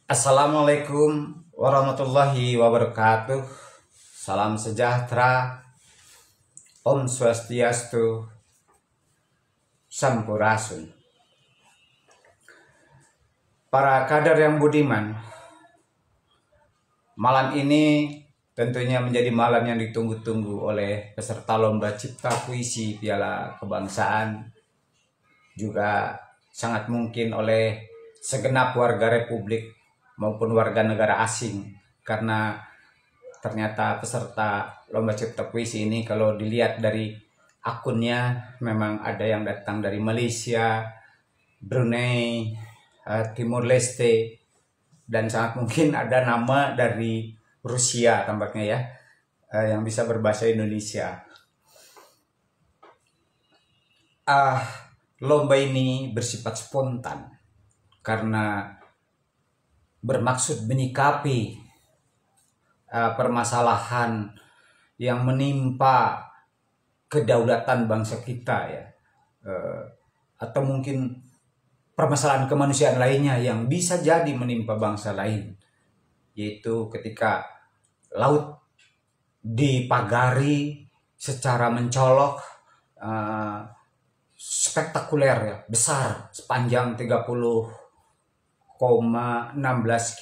Assalamualaikum warahmatullahi wabarakatuh. Salam sejahtera, Om Swastiastu, Sampurasun. Para kader yang budiman, malam ini tentunya menjadi malam yang ditunggu-tunggu oleh peserta Lomba Cipta Puisi Piala Kebangsaan, juga sangat mungkin oleh segenap warga Republik maupun warga negara asing, karena ternyata peserta Lomba Cipta Puisi ini kalau dilihat dari akunnya memang ada yang datang dari Malaysia, Brunei, Timur Leste, dan sangat mungkin ada nama dari Rusia tampaknya ya, yang bisa berbahasa Indonesia. Lomba ini bersifat spontan karena bermaksud menyikapi permasalahan yang menimpa kedaulatan bangsa kita ya, atau mungkin permasalahan kemanusiaan lainnya yang bisa jadi menimpa bangsa lain, yaitu ketika laut dipagari secara mencolok, spektakuler ya, besar, sepanjang 30,16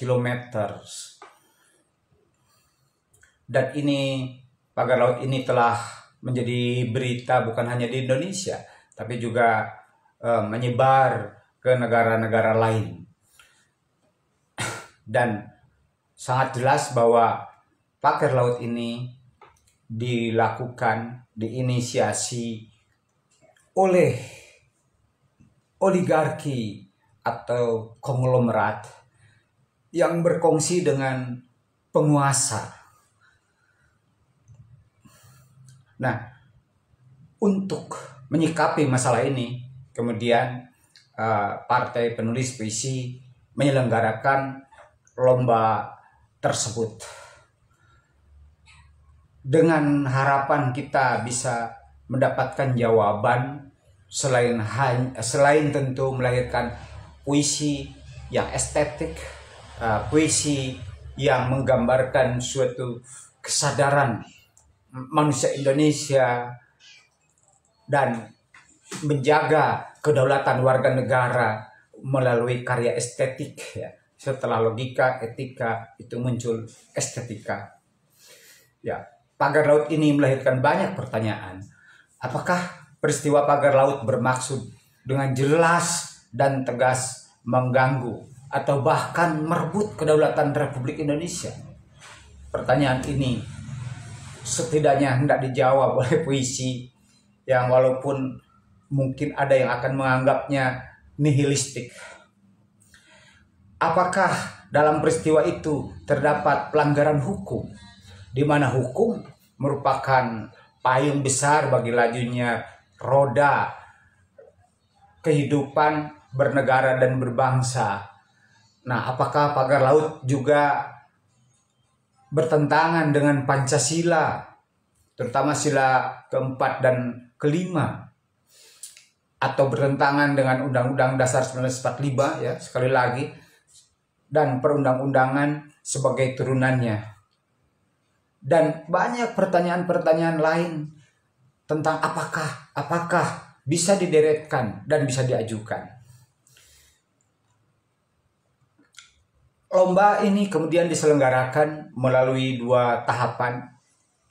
km. Dan ini, pagar laut ini telah menjadi berita bukan hanya di Indonesia, tapi juga menyebar ke negara-negara lain. Dan sangat jelas bahwa pagar laut ini dilakukan, diinisiasi oleh oligarki atau konglomerat yang berkongsi dengan penguasa. Nah, untuk menyikapi masalah ini, kemudian Partai Penulis Puisi menyelenggarakan lomba tersebut dengan harapan kita bisa mendapatkan jawaban selain tentu melahirkan puisi yang estetik, puisi yang menggambarkan suatu kesadaran manusia Indonesia dan menjaga kedaulatan warga negara melalui karya estetik ya. Setelah logika, etika, itu muncul estetika. Ya, pagar laut ini melahirkan banyak pertanyaan. Apakah peristiwa pagar laut bermaksud dengan jelas dan tegas mengganggu atau bahkan merebut kedaulatan Republik Indonesia? Pertanyaan ini setidaknya hendak dijawab oleh puisi yang walaupun mungkin ada yang akan menganggapnya nihilistik. Apakah dalam peristiwa itu terdapat pelanggaran hukum, di mana hukum merupakan payung besar bagi lajunya roda kehidupan bernegara dan berbangsa? Nah, apakah pagar laut juga bertentangan dengan Pancasila, terutama sila keempat dan kelima, atau bertentangan dengan Undang-Undang Dasar 1945 ya, sekali lagi, dan perundang-undangan sebagai turunannya? Dan banyak pertanyaan-pertanyaan lain tentang apakah bisa dideretkan dan bisa diajukan. Lomba ini kemudian diselenggarakan melalui 2 tahapan,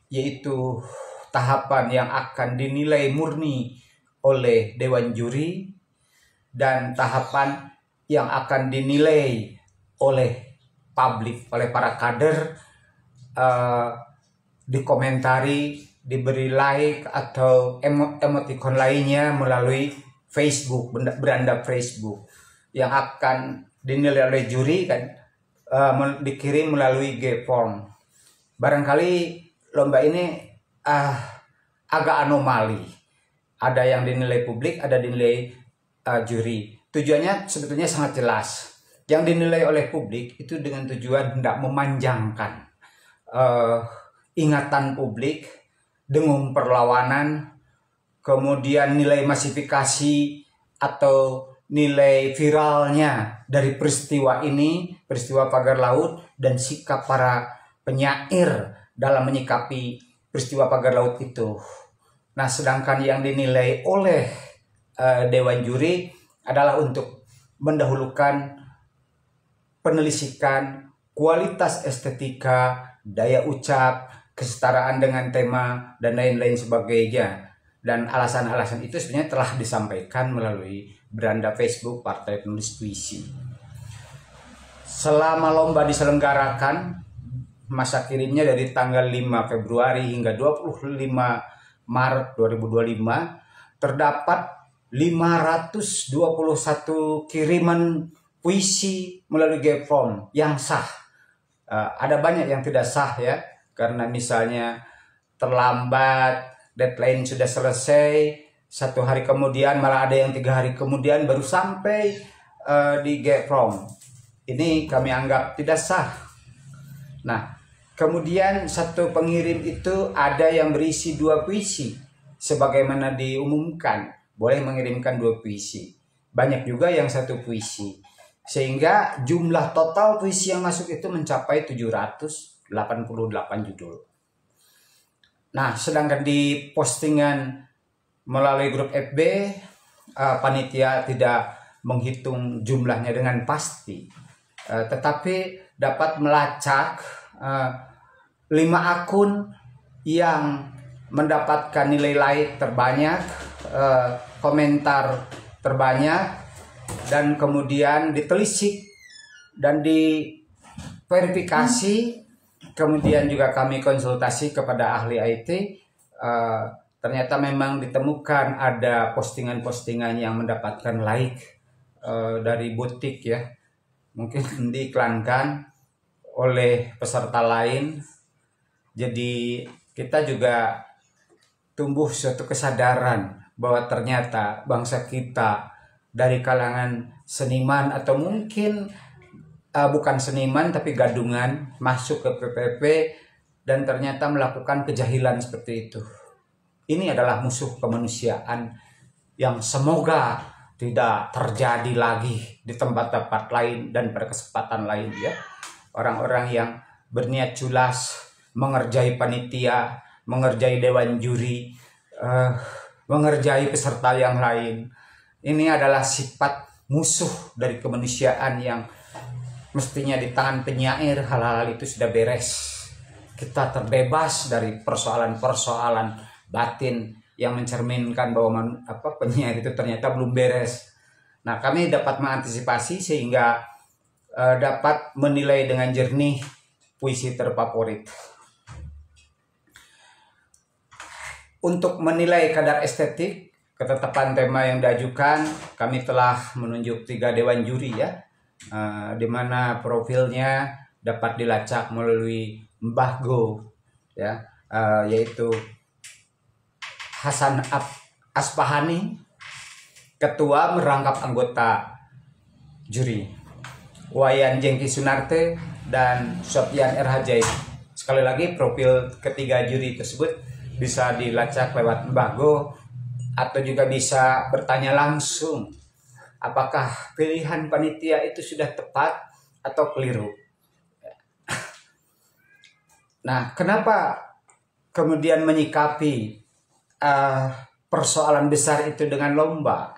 yaitu tahapan yang akan dinilai murni oleh Dewan Juri dan tahapan yang akan dinilai oleh publik, oleh para kader, dikomentari, diberi like atau emoticon lainnya melalui Facebook, beranda Facebook yang akan dinilai oleh juri kan, dikirim melalui G-form. Barangkali lomba ini agak anomali. Ada yang dinilai publik, ada dinilai juri. Tujuannya sebetulnya sangat jelas. Yang dinilai oleh publik itu dengan tujuan hendak memanjangkan ingatan publik, dengung perlawanan, kemudian nilai masifikasi atau nilai viralnya dari peristiwa ini, peristiwa pagar laut, dan sikap para penyair dalam menyikapi peristiwa pagar laut itu. Nah, sedangkan yang dinilai oleh Dewan Juri adalah untuk mendahulukan penelusuran kualitas estetika, daya ucap, kesetaraan dengan tema, dan lain-lain sebagainya. Dan alasan-alasan itu sebenarnya telah disampaikan melalui beranda Facebook Partai Penulis Puisi. Selama lomba diselenggarakan, masa kirimnya dari tanggal 5 Februari hingga 25 Maret 2025, terdapat 521 kiriman puisi melalui GPFOM yang sah. Ada banyak yang tidak sah ya, karena misalnya terlambat, deadline sudah selesai, 1 hari kemudian, malah ada yang 3 hari kemudian baru sampai di GPFOM. Ini kami anggap tidak sah. Nah, kemudian satu pengirim itu ada yang berisi 2 puisi, sebagaimana diumumkan boleh mengirimkan 2 puisi. Banyak juga yang 1 puisi, sehingga jumlah total puisi yang masuk itu mencapai 788 judul. Nah, sedangkan di postingan melalui grup FB, panitia tidak menghitung jumlahnya dengan pasti, tetapi dapat melacak 5 akun yang mendapatkan nilai like terbanyak, komentar terbanyak, dan kemudian ditelisik dan diverifikasi. Kemudian juga kami konsultasi kepada ahli IT, ternyata memang ditemukan ada postingan-postingan yang mendapatkan like dari butik ya, mungkin diiklankan oleh peserta lain. Jadi kita juga tumbuh suatu kesadaran bahwa ternyata bangsa kita dari kalangan seniman atau mungkin bukan seniman tapi gadungan masuk ke PPP dan ternyata melakukan kejahilan seperti itu. Ini adalah musuh kemanusiaan yang semoga tidak terjadi lagi di tempat-tempat lain dan pada kesempatan lain ya. Orang-orang yang berniat culas mengerjai panitia, mengerjai dewan juri, mengerjai peserta yang lain. Ini adalah sifat musuh dari kemanusiaan yang mestinya di tangan penyair hal-hal itu sudah beres. Kita terbebas dari persoalan-persoalan batin yang mencerminkan bahwa penyair itu ternyata belum beres. Nah, kami dapat mengantisipasi sehingga dapat menilai dengan jernih puisi terfavorit. Untuk menilai kadar estetik, ketetapan tema yang diajukan, kami telah menunjuk 3 dewan juri ya, di mana profilnya dapat dilacak melalui Mbah Go ya, yaitu Hasan Aspahani, ketua merangkap anggota juri, Wayan Jengki Sunarte, dan Sofyan R.H. Sekali lagi, profil ketiga juri tersebut bisa dilacak lewat Mbah Go, atau juga bisa bertanya langsung apakah pilihan panitia itu sudah tepat atau keliru. Nah, kenapa kemudian menyikapi persoalan besar itu dengan lomba?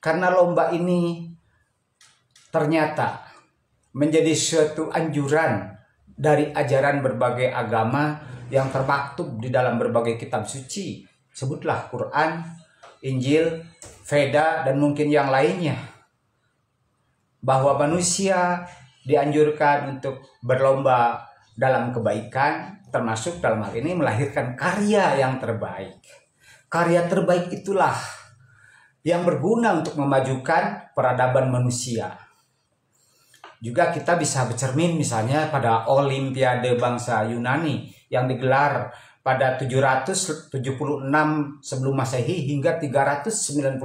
Karena lomba ini ternyata menjadi suatu anjuran dari ajaran berbagai agama yang termaktub di dalam berbagai kitab suci. Sebutlah Quran, Injil, Veda, dan mungkin yang lainnya, bahwa manusia dianjurkan untuk berlomba dalam kebaikan, termasuk dalam hal ini melahirkan karya yang terbaik. Karya terbaik itulah yang berguna untuk memajukan peradaban manusia. Juga kita bisa bercermin misalnya pada Olimpiade bangsa Yunani yang digelar pada 776 sebelum Masehi hingga 393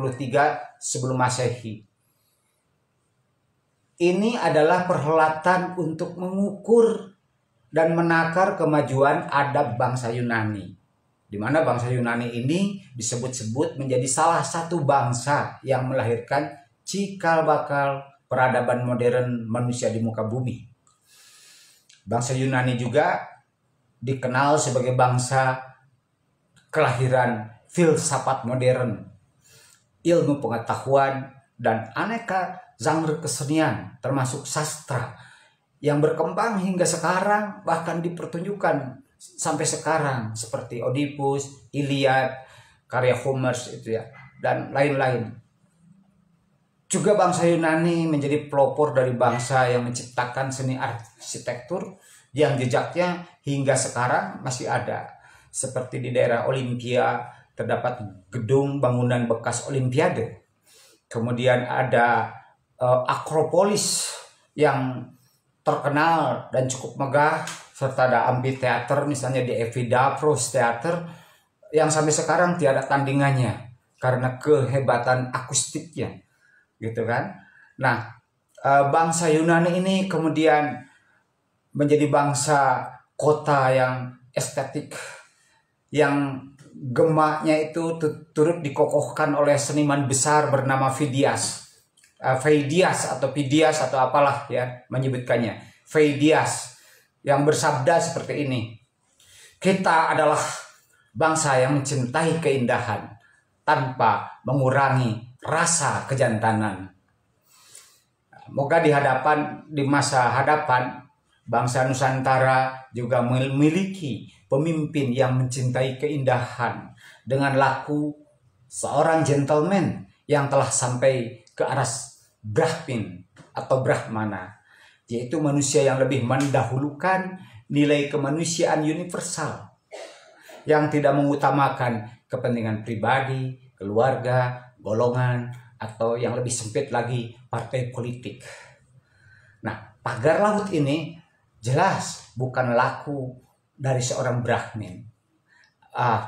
sebelum Masehi. Ini adalah perhelatan untuk mengukur dan menakar kemajuan adab bangsa Yunani, di mana bangsa Yunani ini disebut-sebut menjadi salah satu bangsa yang melahirkan cikal bakal peradaban modern manusia di muka bumi. Bangsa Yunani juga dikenal sebagai bangsa kelahiran filsafat modern, ilmu pengetahuan, dan aneka genre kesenian termasuk sastra yang berkembang hingga sekarang, bahkan dipertunjukkan sampai sekarang seperti Oedipus, Iliad, karya Homer itu ya, dan lain-lain. Juga bangsa Yunani menjadi pelopor dari bangsa yang menciptakan seni arsitektur yang jejaknya hingga sekarang masih ada. Seperti di daerah Olimpia terdapat gedung bangunan bekas Olimpiade. Kemudian ada Akropolis yang terkenal dan cukup megah, serta ada amphitheater misalnya di Evidavros Theater yang sampai sekarang tiada tandingannya karena kehebatan akustiknya, gitu kan. Nah, bangsa Yunani ini kemudian menjadi bangsa kota yang estetik, yang gemaknya itu turut dikokohkan oleh seniman besar bernama Phidias atau Phidias atau apalah ya menyebutkannya, Phidias, yang bersabda seperti ini: kita adalah bangsa yang mencintai keindahan tanpa mengurangi rasa kejantanan. Moga di masa hadapan bangsa Nusantara juga memiliki pemimpin yang mencintai keindahan dengan laku seorang gentleman yang telah sampai ke aras Brahmin atau Brahmana, yaitu manusia yang lebih mendahulukan nilai kemanusiaan universal, yang tidak mengutamakan kepentingan pribadi, keluarga, golongan, atau yang lebih sempit lagi partai politik. Nah, pagar laut ini jelas bukan laku dari seorang Brahmin.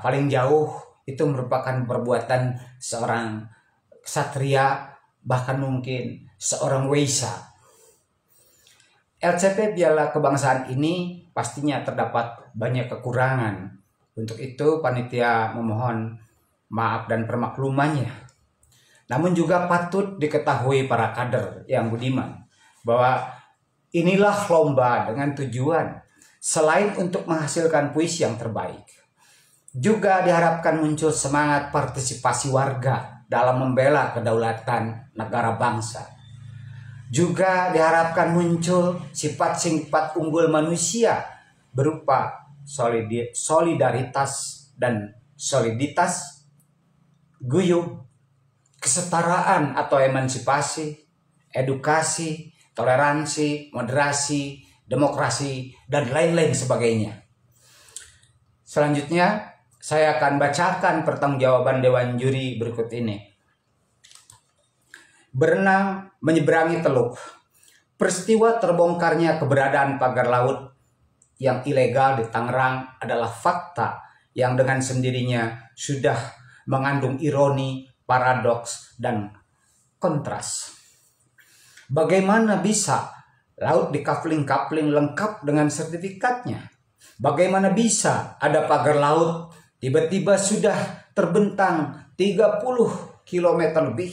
Paling jauh itu merupakan perbuatan seorang ksatria, bahkan mungkin seorang Waisya. LCP Piala Kebangsaan ini pastinya terdapat banyak kekurangan. Untuk itu panitia memohon maaf dan permaklumannya. Namun juga patut diketahui para kader yang budiman bahwa inilah lomba dengan tujuan selain untuk menghasilkan puisi yang terbaik, juga diharapkan muncul semangat partisipasi warga dalam membela kedaulatan negara bangsa. Juga diharapkan muncul sifat-sifat unggul manusia berupa solidaritas dan soliditas, guyup, kesetaraan atau emansipasi, edukasi, toleransi, moderasi, demokrasi, dan lain-lain sebagainya. Selanjutnya, saya akan bacakan pertanggungjawaban Dewan Juri berikut ini. Berenang menyeberangi Teluk. Peristiwa terbongkarnya keberadaan pagar laut yang ilegal di Tangerang adalah fakta yang dengan sendirinya sudah mengandung ironi, paradoks, dan kontras. Bagaimana bisa laut dikapling-kapling lengkap dengan sertifikatnya? Bagaimana bisa ada pagar laut tiba-tiba sudah terbentang 30 km lebih,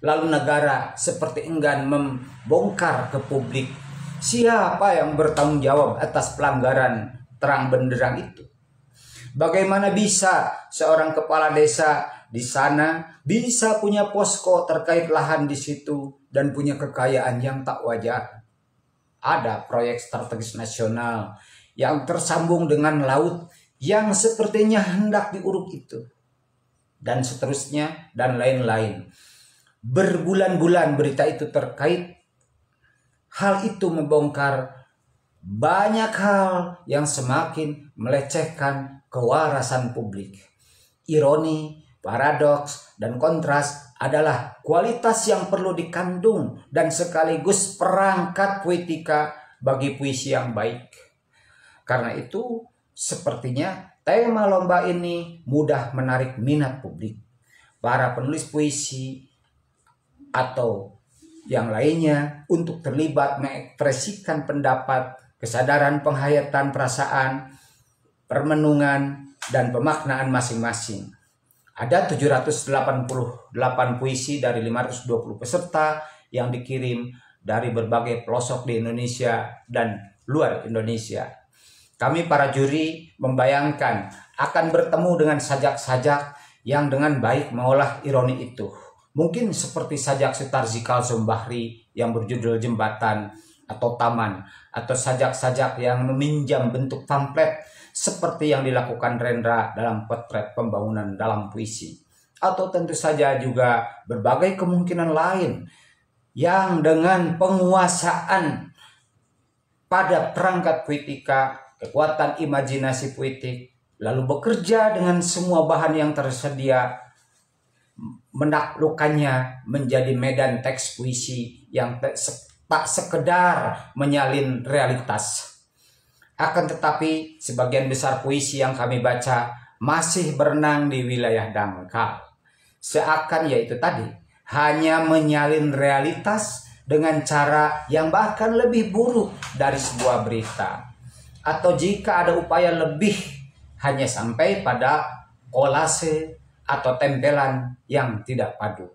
lalu negara seperti enggan membongkar ke publik siapa yang bertanggung jawab atas pelanggaran terang benderang itu? Bagaimana bisa seorang kepala desa di sana bisa punya posko terkait lahan di situ dan punya kekayaan yang tak wajar? Ada proyek strategis nasional yang tersambung dengan laut yang sepertinya hendak diuruk itu, dan seterusnya, dan lain-lain. Berbulan-bulan berita itu terkait. Hal itu membongkar banyak hal yang semakin melecehkan kewarasan publik. Ironi, paradoks, dan kontras adalah kualitas yang perlu dikandung dan sekaligus perangkat poetika bagi puisi yang baik. Karena itu, sepertinya tema lomba ini mudah menarik minat publik. Para penulis puisi atau yang lainnya untuk terlibat mengekspresikan pendapat, kesadaran, penghayatan perasaan, permenungan, dan pemaknaan masing-masing. Ada 788 puisi dari 520 peserta yang dikirim dari berbagai pelosok di Indonesia dan luar Indonesia. Kami para juri membayangkan akan bertemu dengan sajak-sajak yang dengan baik mengolah ironi itu. Mungkin seperti sajak Sutarzi Kalsum Bahri yang berjudul Jembatan atau Taman, atau sajak-sajak yang meminjam bentuk pamflet seperti yang dilakukan Rendra dalam potret pembangunan dalam puisi. Atau tentu saja juga berbagai kemungkinan lain yang dengan penguasaan pada perangkat puitika, kekuatan imajinasi puitik, lalu bekerja dengan semua bahan yang tersedia, menaklukkannya menjadi medan teks puisi yang tak sekedar menyalin realitas. Akan tetapi sebagian besar puisi yang kami baca masih berenang di wilayah dangkal. Seakan yaitu tadi, hanya menyalin realitas dengan cara yang bahkan lebih buruk dari sebuah berita. Atau jika ada upaya lebih, hanya sampai pada kolase atau tempelan yang tidak padu.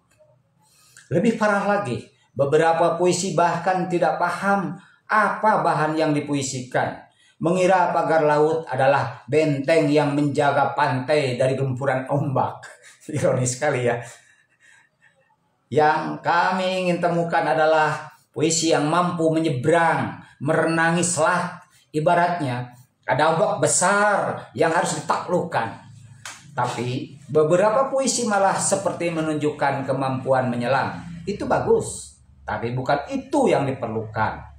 Lebih parah lagi, beberapa puisi bahkan tidak paham apa bahan yang dipuisikan. Mengira pagar laut adalah benteng yang menjaga pantai dari gempuran ombak. Ironis sekali ya. Yang kami ingin temukan adalah puisi yang mampu menyeberang, merenangi selat. Ibaratnya ada ombak besar yang harus ditaklukkan. Tapi beberapa puisi malah seperti menunjukkan kemampuan menyelam. Itu bagus, tapi bukan itu yang diperlukan.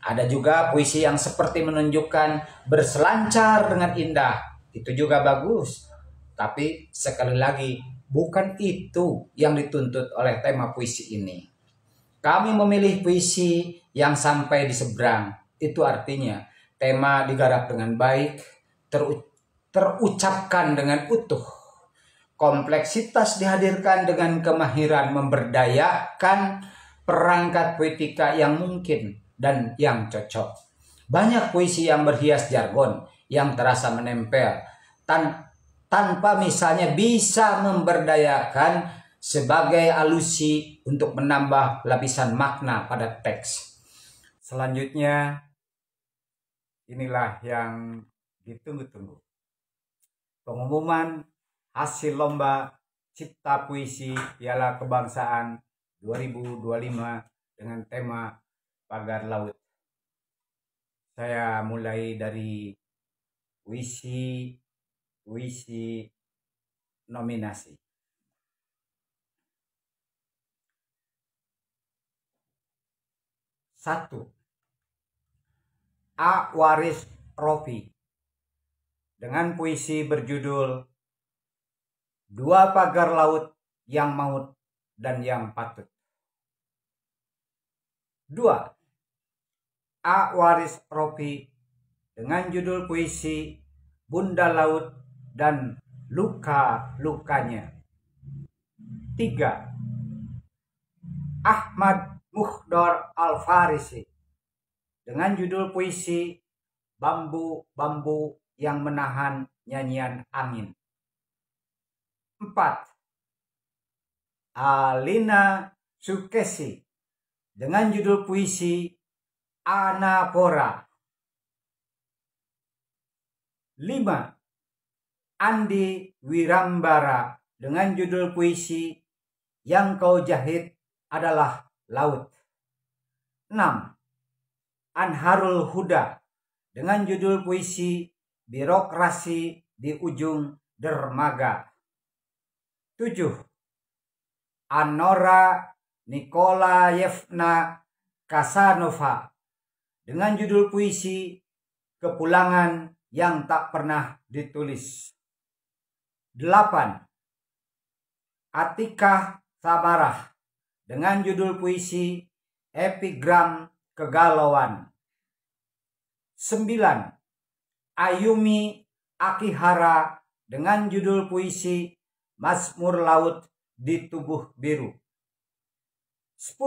Ada juga puisi yang seperti menunjukkan berselancar dengan indah. Itu juga bagus. Tapi sekali lagi, bukan itu yang dituntut oleh tema puisi ini. Kami memilih puisi yang sampai di seberang. Itu artinya tema digarap dengan baik, terucapkan dengan utuh. Kompleksitas dihadirkan dengan kemahiran memberdayakan perangkat puitika yang mungkin dan yang cocok. Banyak puisi yang berhias jargon yang terasa menempel tanpa misalnya bisa memberdayakan sebagai alusi untuk menambah lapisan makna pada teks. Selanjutnya, inilah yang ditunggu-tunggu. Pengumuman hasil lomba cipta puisi Piala Kebangsaan 2025 dengan tema Pagar Laut. Saya mulai dari puisi nominasi. 1. A. Waris Rofi dengan puisi berjudul Dua Pagar Laut yang Maut dan yang Patut. 2. A. Waris Rofi dengan judul puisi Bunda Laut dan Luka-lukanya. 3. Ahmad Mukhdar Al-Farisi dengan judul puisi Bambu-bambu yang menahan nyanyian angin. 4. Alina Sukesi dengan judul puisi Anapora. 5. Andi Wirambara dengan judul puisi Yang Kau Jahit Adalah Laut. 6. Anharul Huda dengan judul puisi Birokrasi di Ujung Dermaga. 7. Anora Nikolayevna Kasanova dengan judul puisi Kepulangan yang Tak Pernah Ditulis. 8. Atikah Samarah dengan judul puisi Epigram Kegalauan. 9. Ayumi Akihara dengan judul puisi Mazmur Laut di Tubuh Biru. 10.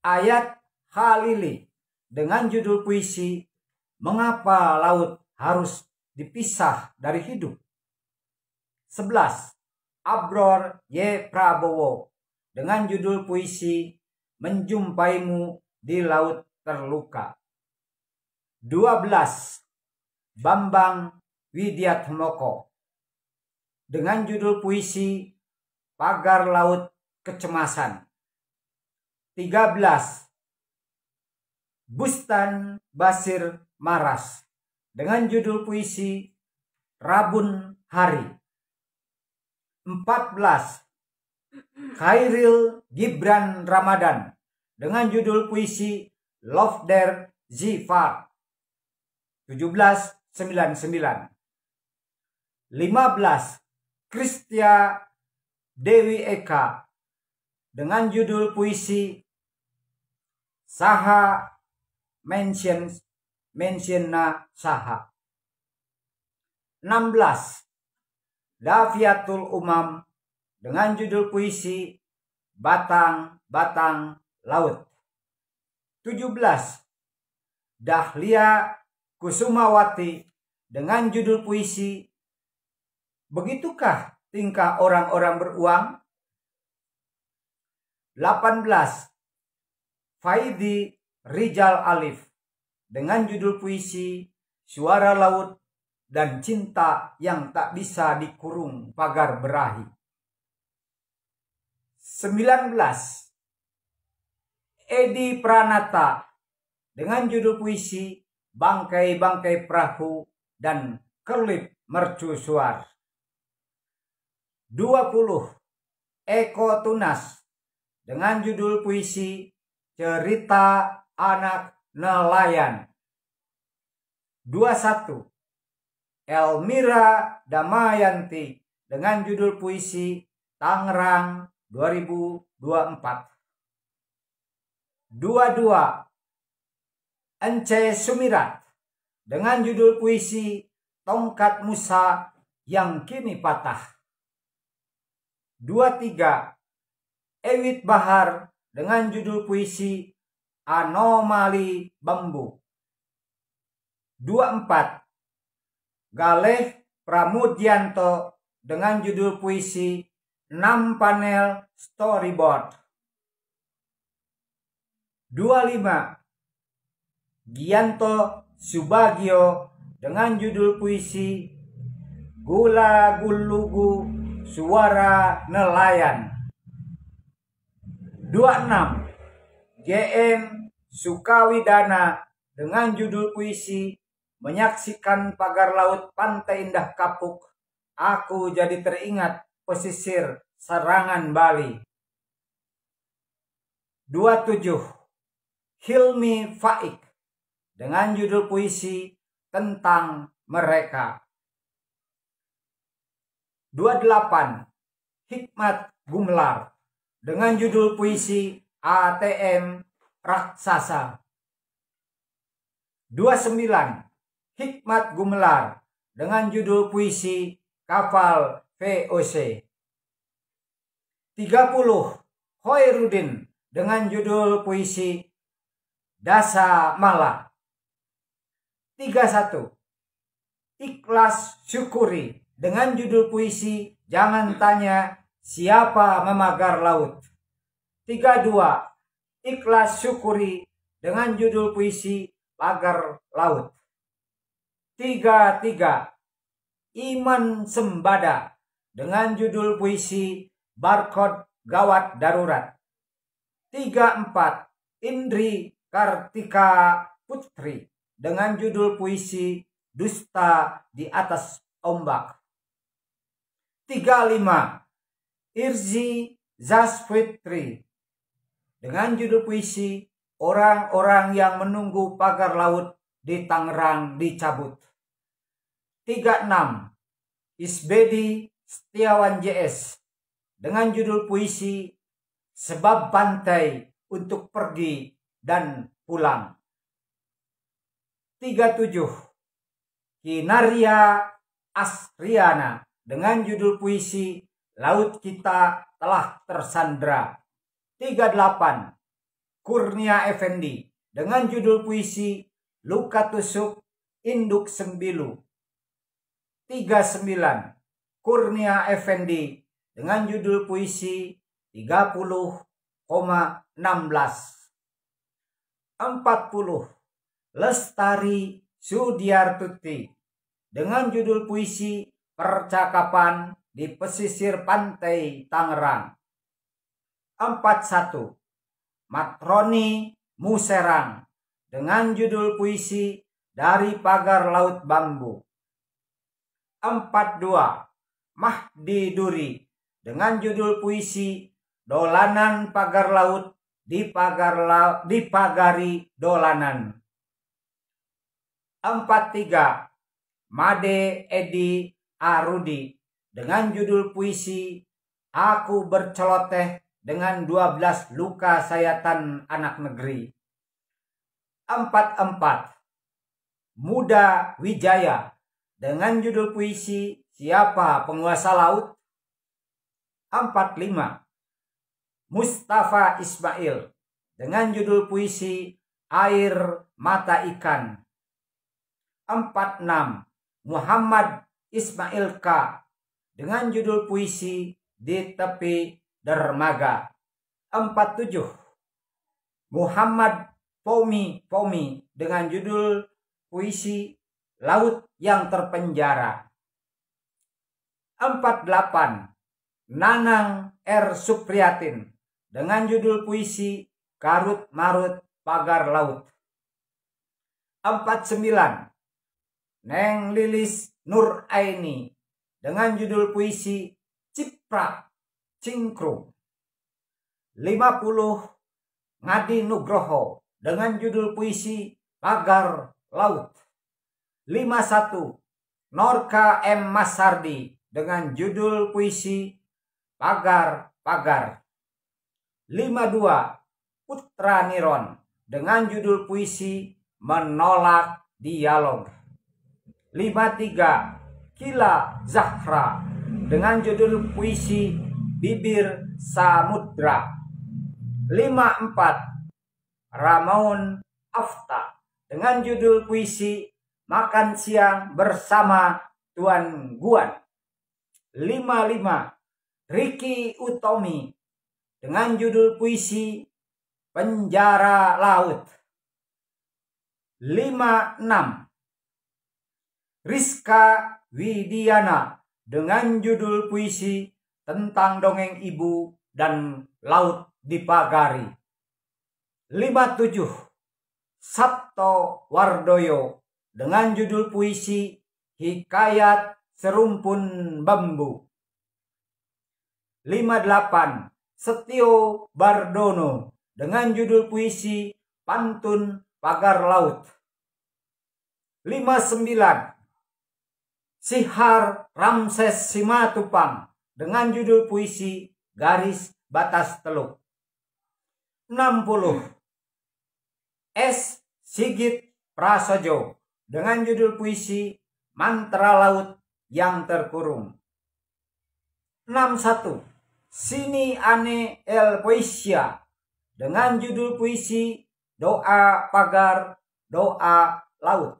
Ayat Khalili dengan judul puisi Mengapa Laut Harus Dipisah dari Hidup. 11. Abror Y. Prabowo dengan judul puisi Menjumpaimu di Laut Terluka. 12. Bambang Widyatmoko dengan judul puisi Pagar Laut Kecemasan. 13. Bustan Basir Maras dengan judul puisi Rabun Hari. 14. Khairil Gibran Ramadan dengan judul puisi Love Der Zifar 1799. 15. Kristia Dewi Eka dengan judul puisi Saha Mensienna Saha. 16. Daviatul Umam dengan judul puisi Batang-Batang Laut. 17. Dahlia Kusumawati dengan judul puisi Begitukah Tingkah Orang-orang Beruang. 18. Faidi Rijal Alif dengan judul puisi Suara Laut dan Cinta yang Tak Bisa Dikurung Pagar Berahi. 19. Edi Pranata dengan judul puisi Bangkai-Bangkai Perahu dan Kelip Mercusuar. 20. Eko Tunas dengan judul puisi Cerita Anak Nelayan. 21. Elmira Damayanti dengan judul puisi Tangerang 2024. 22. Ence Sumirat dengan judul puisi Tongkat Musa yang Kini Patah. 23. Ewit Bahar dengan judul puisi Anomali Bambu. 24. Galeh Pramudianto dengan judul puisi 6 Panel Storyboard. 25. Gianto Subagio dengan judul puisi Gula Gulugu Suara Nelayan. 26. JM Sukawidana dengan judul puisi Menyaksikan Pagar Laut Pantai Indah Kapuk, Aku Jadi Teringat Pesisir Serangan Bali. 27. Hilmi Faik dengan judul puisi Tentang Mereka. 28. Hikmat Gumelar dengan judul puisi ATM Raksasa. 29. Hikmat Gumelar dengan judul puisi Kapal VOC. 30. Hoirudin dengan judul puisi Dasa Mala. 31. Ikhlas Syukuri dengan judul puisi Jangan Tanya Siapa Memagar Laut. 32. Ikhlas Syukuri dengan judul puisi Pagar Laut. 33. Iman Sembada dengan judul puisi Barcode Gawat Darurat. 34. Indri Kartika Putri dengan judul puisi Dusta di Atas Ombak. 35. Irzi Zasfitri dengan judul puisi Orang-orang yang Menunggu Pagar Laut di Tangerang Dicabut. 36. Isbedi Setiawan JS dengan judul puisi Sebab Pantai Untuk Pergi dan Pulang. 37. Kinaria Asriana dengan judul puisi Laut Kita Telah Tersandra. 38. Kurnia Effendi dengan judul puisi Luka Tusuk Induk Sembilu. 39. Kurnia Effendi dengan judul puisi 30,16. 40. Lestari Sudiartuti dengan judul puisi Percakapan di Pesisir Pantai Tangerang. 41. Matroni Muserang dengan judul puisi Dari Pagar Laut Bambu. 42. Mahdi Duri dengan judul puisi Dolanan Pagar Laut dipagari dolanan. 43. Made Edi Arudi dengan judul puisi Aku Berceloteh dengan 12 luka sayatan anak negeri. 44. Muda Wijaya dengan judul puisi Siapa Penguasa Laut. 45. Mustafa Ismail dengan judul puisi Air Mata Ikan. 46. Muhammad Ismail K dengan judul puisi Di Tepi Dermaga. 47. Muhammad Pomi dengan judul puisi Laut yang Terpenjara. 48. Nanang R. Supriyatin dengan judul puisi Karut Marut Pagar Laut. 49. Neng Lilis Nur Aini dengan judul puisi Ciprak Cingkrung. 50. Ngadi Nugroho dengan judul puisi Pagar Laut. 51. Norka M. Masardi dengan judul puisi Pagar-Pagar. 52. Putra Niron dengan judul puisi Menolak Dialog. 53. Kila Zahra dengan judul puisi Bibir Samudra. 54. Ramon Afta dengan judul puisi Makan Siang Bersama Tuan Guan. 55. Ricky Utomi dengan judul puisi Penjara Laut. 56. Rizka Widiana dengan judul puisi Tentang Dongeng Ibu dan Laut Dipagari. 57. Sabto Wardoyo dengan judul puisi Hikayat Serumpun Bambu. 58. Setio Bardono dengan judul puisi Pantun Pagar Laut. 59. Sihar Ramses Simatupang dengan judul puisi Garis Batas Teluk. 60. S. Sigit Prasojo dengan judul puisi Mantra Laut yang Terkurung. 61. Sini Ane El Poesia dengan judul puisi Doa Pagar, Doa Laut.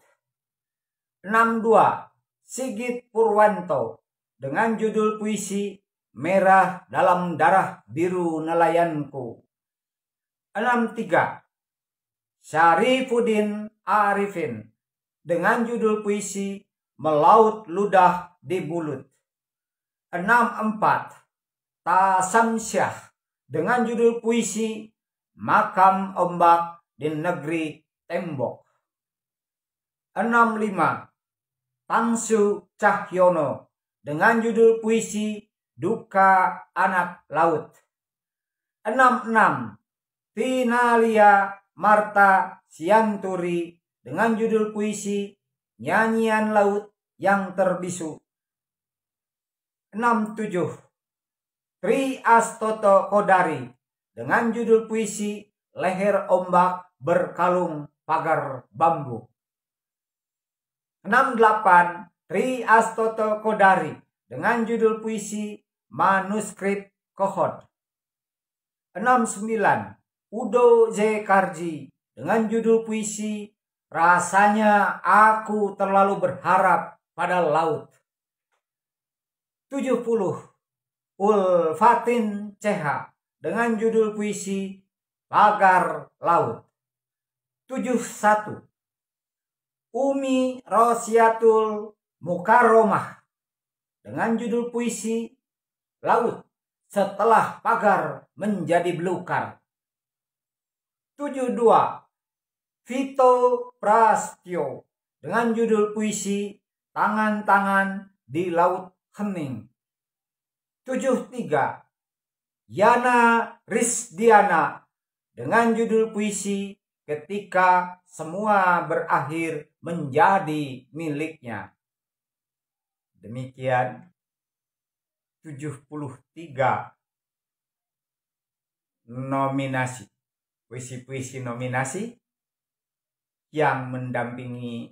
62. Sigit Purwanto dengan judul puisi Merah Dalam Darah Biru Nelayanku. 63. Syarifuddin Arifin dengan judul puisi Melaut Ludah di Bulut. 64. Tasamsyah dengan judul puisi Makam Ombak di Negeri Tembok. 65. Tansu Cahyono dengan judul puisi Duka Anak Laut. 66. Tinalia Marta Sianturi dengan judul puisi Nyanyian Laut yang Terbisu. 67. Tri Astoto Kodari dengan judul puisi Leher Ombak Berkalung Pagar Bambu. 68. Tri Astoto Kodari dengan judul puisi Manuskrip Kohod. 69. Udo J. Karji dengan judul puisi Rasanya Aku Terlalu Berharap pada Laut. 70 Ulfatin CH dengan judul puisi Pagar Laut. 71 Umi Rosiatul Mukaromah dengan judul puisi Laut Setelah Pagar Menjadi Belukar. 72 Vito Prastyo dengan judul puisi Tangan-Tangan di Laut Hening. 73 Yana Risdiana dengan judul puisi Ketika Semua Berakhir Menjadi Miliknya. Demikian 73 nominasi, puisi-puisi nominasi yang mendampingi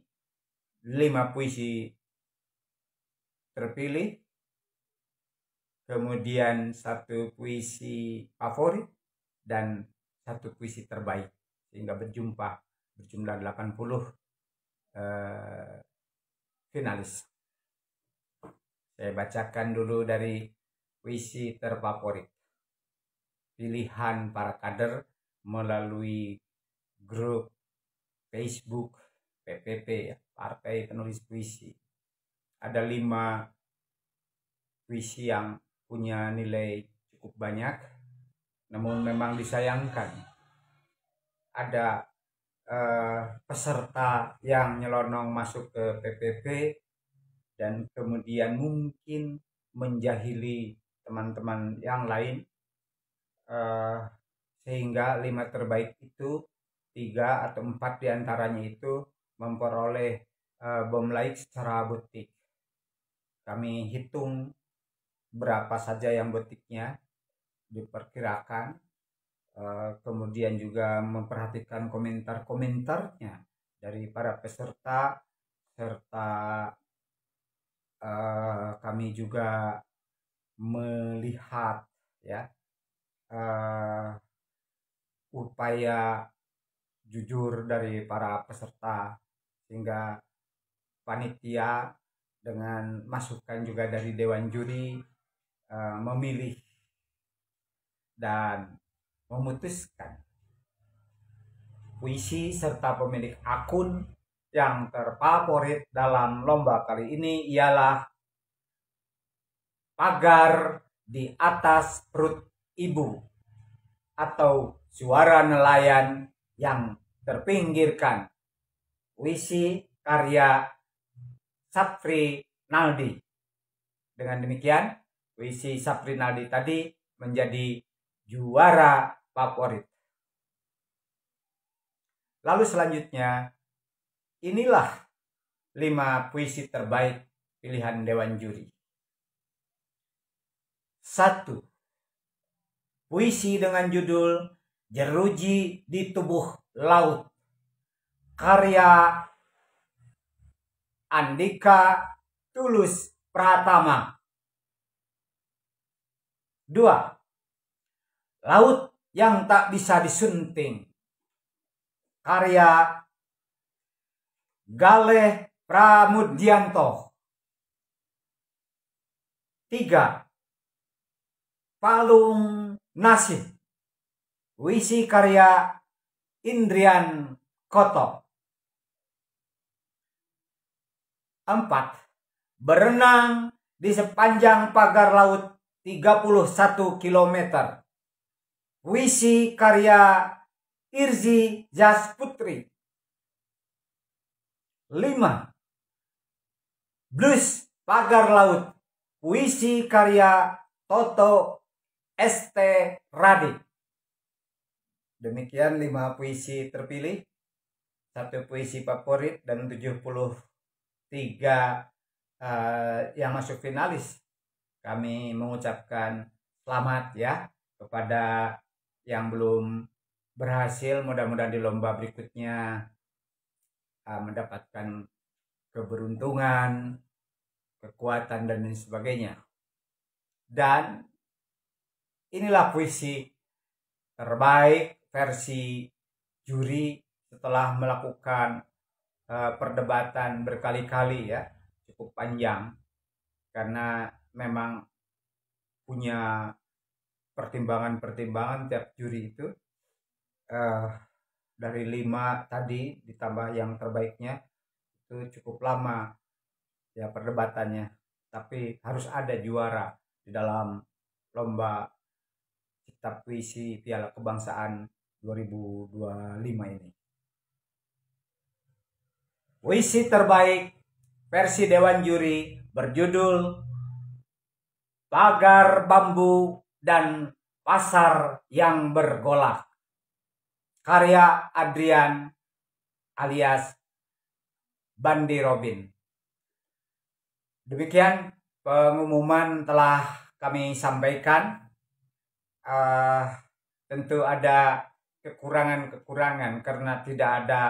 5 puisi terpilih, kemudian 1 puisi favorit dan 1 puisi terbaik, sehingga berjumlah 80 finalis. Saya bacakan dulu dari puisi terfavorit, pilihan para kader melalui grup Facebook PPP, Partai Penulis Puisi. Ada 5 puisi yang punya nilai cukup banyak, namun memang disayangkan ada peserta yang nyelonong masuk ke PPP dan kemudian mungkin menjahili teman-teman yang lain, sehingga 5 terbaik itu 3 atau 4 diantaranya itu memperoleh bom like secara butik. Kami hitung berapa saja yang butiknya diperkirakan, kemudian juga memperhatikan komentar-komentarnya dari para peserta, serta kami juga melihat ya upaya jujur dari para peserta, sehingga panitia dengan masukan juga dari dewan juri memilih dan memutuskan puisi serta pemilik akun yang terfavorit dalam lomba kali ini ialah Pagar di Atas Perut Ibu atau Suara Nelayan yang Terpinggirkan, puisi karya Sapri Naldi. Dengan demikian, puisi Sapri Naldi tadi menjadi juara favorit. Lalu selanjutnya, inilah 5 puisi terbaik pilihan dewan juri. 1. Puisi dengan judul Jeruji di Tubuh Laut, karya Andika Tulus Pratama. 2. Laut yang Tak Bisa Disunting, karya Galeh Pramudyanto. 3. Palung Nasib, puisi karya Indrian Koto. 4. Berenang di Sepanjang Pagar Laut 31 km, puisi karya Irzi Jasputri. 5. Blues Pagar Laut, puisi karya Toto ST Radi. Demikian 5 puisi terpilih, 1 puisi favorit dan 73 yang masuk finalis. Kami mengucapkan selamat ya kepada yang belum berhasil, mudah-mudahan di lomba berikutnya mendapatkan keberuntungan, kekuatan dan lain sebagainya. Dan inilah puisi terbaik versi juri setelah melakukan perdebatan berkali-kali ya, cukup panjang, karena memang punya pertimbangan-pertimbangan tiap juri itu. Dari 5 tadi ditambah yang terbaiknya itu cukup lama ya perdebatannya, tapi harus ada juara di dalam lomba cipta puisi Piala Kebangsaan 2025 ini. Puisi terbaik versi Dewan Juri berjudul Pagar Bambu dan Pasar yang Bergolak, karya Adrian alias Bandi Robin. Demikian pengumuman telah kami sampaikan. Tentu ada kekurangan-kekurangan karena tidak ada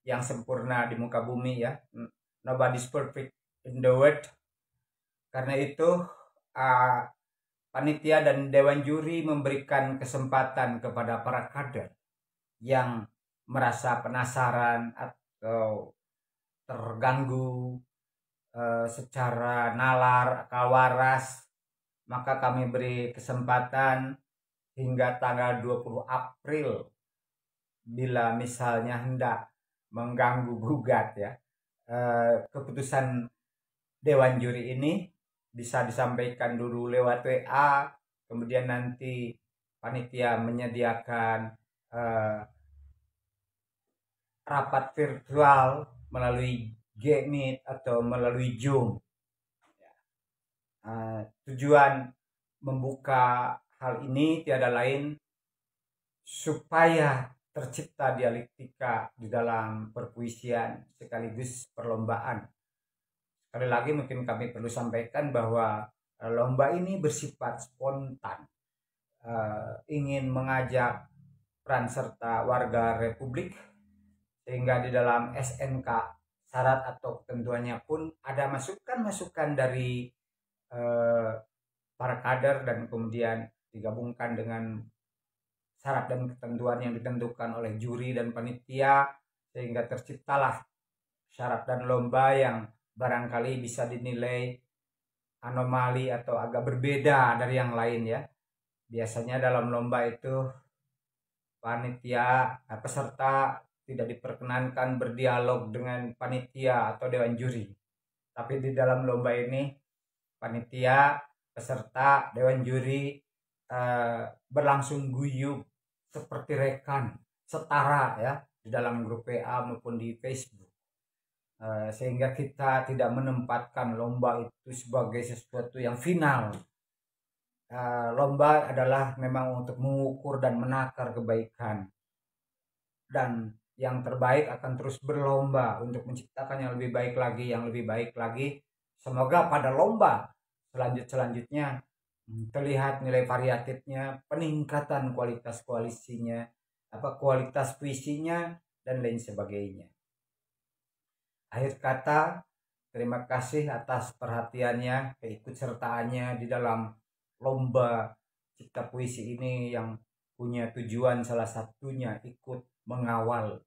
yang sempurna di muka bumi ya. Nobody's perfect in the world. Karena itu panitia dan dewan juri memberikan kesempatan kepada para kader yang merasa penasaran atau terganggu secara nalar atau waras, maka kami beri kesempatan hingga tanggal 20 April bila misalnya hendak mengganggu gugat ya. Keputusan dewan juri ini bisa disampaikan dulu lewat WA, kemudian nanti panitia menyediakan rapat virtual melalui Gmeet atau melalui Zoom. Tujuan membuka hal ini tiada lain supaya tercipta dialektika di dalam perpuisian sekaligus perlombaan. Sekali lagi mungkin kami perlu sampaikan bahwa lomba ini bersifat spontan, ingin mengajak peran serta warga Republik, sehingga di dalam SNK syarat atau ketentuannya pun ada masukan-masukan dari para kader dan kemudian digabungkan dengan syarat dan ketentuan yang ditentukan oleh juri dan panitia, sehingga terciptalah syarat dan lomba yang barangkali bisa dinilai anomali atau agak berbeda dari yang lain ya. Biasanya dalam lomba itu panitia peserta tidak diperkenankan berdialog dengan panitia atau dewan juri. Tapi di dalam lomba ini panitia, peserta, dewan juri berlangsung guyup seperti rekan, setara ya di dalam grup WA maupun di Facebook. Sehingga kita tidak menempatkan lomba itu sebagai sesuatu yang final. Lomba adalah memang untuk mengukur dan menakar kebaikan, dan yang terbaik akan terus berlomba untuk menciptakan yang lebih baik lagi, yang lebih baik lagi. Semoga pada lomba selanjutnya terlihat nilai variatifnya, peningkatan kualitas koalisinya, kualitas puisinya dan lain sebagainya. Akhir kata, terima kasih atas perhatiannya, keikutsertaannya di dalam lomba cipta puisi ini yang punya tujuan salah satunya ikut mengawal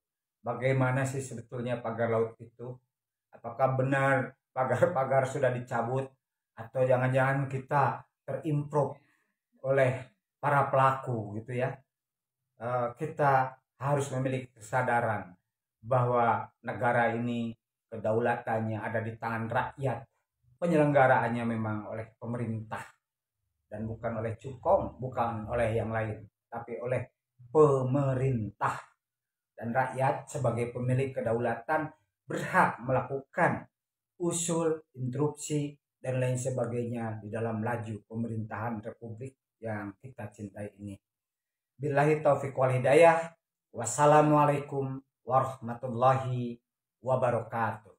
bagaimana sih sebetulnya pagar laut itu. Apakah benar pagar-pagar sudah dicabut atau jangan-jangan kita terimprove oleh para pelaku gitu ya. Kita harus memiliki kesadaran bahwa negara ini kedaulatannya ada di tangan rakyat, penyelenggaraannya memang oleh pemerintah dan bukan oleh cukong, bukan oleh yang lain, tapi oleh pemerintah. Dan rakyat sebagai pemilik kedaulatan berhak melakukan usul, interupsi dan lain sebagainya di dalam laju pemerintahan Republik yang kita cintai ini. Billahi taufiq wal hidayah. Wassalamualaikum warahmatullahi wabarakatuh.